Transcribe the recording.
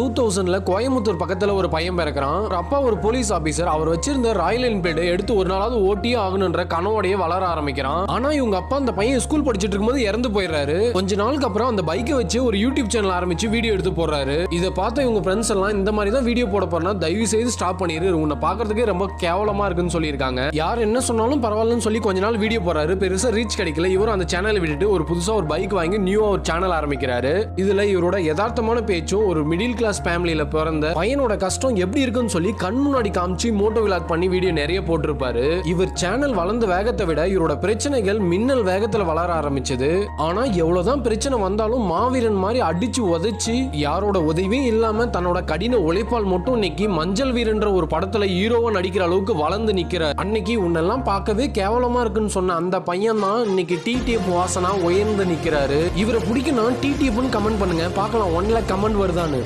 2000ல கோயம்புத்தூர் பக்கத்துல ஒரு பையன் பிறக்கிறான். ஒரு அப்பா ஒரு போலீஸ் ஆபீசர். அவர் வச்சிருந்த ராயல் என்ஃபீல்டு எடுத்து ஒரு நாளாவது ஓட்டியே ஆகணும்ன்ற கனவோடையே வளர ஆரம்பிக்கிறான். ஆனா இவங்க அப்பா அந்த பையன் ஸ்கூல் படிச்சிட்டு இருக்கும்போது இறந்து போயிடுறாரு. கொஞ்ச நாளுக்கு அப்புறம் அந்த பைக்கை வச்சு ஒரு யூடியூப் சேனல் ஆரம்பிச்சு வீடியோ எடுத்து போடுறாரு. இதை பார்த்த இவங்க ஃப்ரெண்ட்ஸ் எல்லாம் இந்த மாதிரி தான் வீடியோ போட போறனா தயவு செய்து ஸ்டாப் பண்ணிரு, உன்னை பாக்குறதுக்கே ரொம்ப கேவலமா இருக்குன்னு சொல்லியிருக்காங்க. யார் என்ன சொன்னாலும் பரவாயில்லன்னு சொல்லி கொஞ்ச நாள் வீடியோ போறாரு. பெருசா ரீச் கிடைக்கல. இவரும் அந்த சேனலை விட்டுட்டு ஒரு புதுசா ஒரு பைக் வாங்கி நியூவா ஒரு சேனல் ஆரம்பிக்கிறாரு. இதுல இவரோட யதார்த்தமான பேச்சும் ஒரு மிடில் கிளாஸ் ஃபேமிலியில பிறந்த பையனோட கஷ்டம் எப்படி இருக்குன்னு சொல்லி கண் முன்னாடி காமிச்சு மோட்டோ விலாக் பண்ணி வீடியோ நிறைய போட்டிருப்பாரு. இவர் சேனல் வளர்ந்த வேகத்தை விட இவரோட பிரச்சனைகள் மின்னல் வேகத்துல வளர ஆரம்பிச்சது. ஆனா எவ்வளவுதான் பிரச்சனை வந்தாலும் மாவீரன் மாதிரி அடிச்சு உதைச்சு யாரோட உதவியும் இல்லாம தன்னோட கடின உழைப்பால் மட்டும் இன்னைக்கு மஞ்சள் வீரன்ற ஒரு படத்துல ஹீரோவா நடிக்கிற அளவுக்கு வளர்ந்து நிக்கிற அன்னைக்கு உன்னெல்லாம் பார்க்கவே கேவலமா இருக்குன்னு சொன்ன அந்த பையன் தான் இன்னைக்கு டிடிஎஃப் வாசனா உயர்ந்து நிக்கிறாரு. இவரை பிடிக்கணும் டிடிஎஃப்னு கமெண்ட் பண்ணுங்க, பார்க்கலாம் 1 lakh கமெண்ட் வருதான்னு.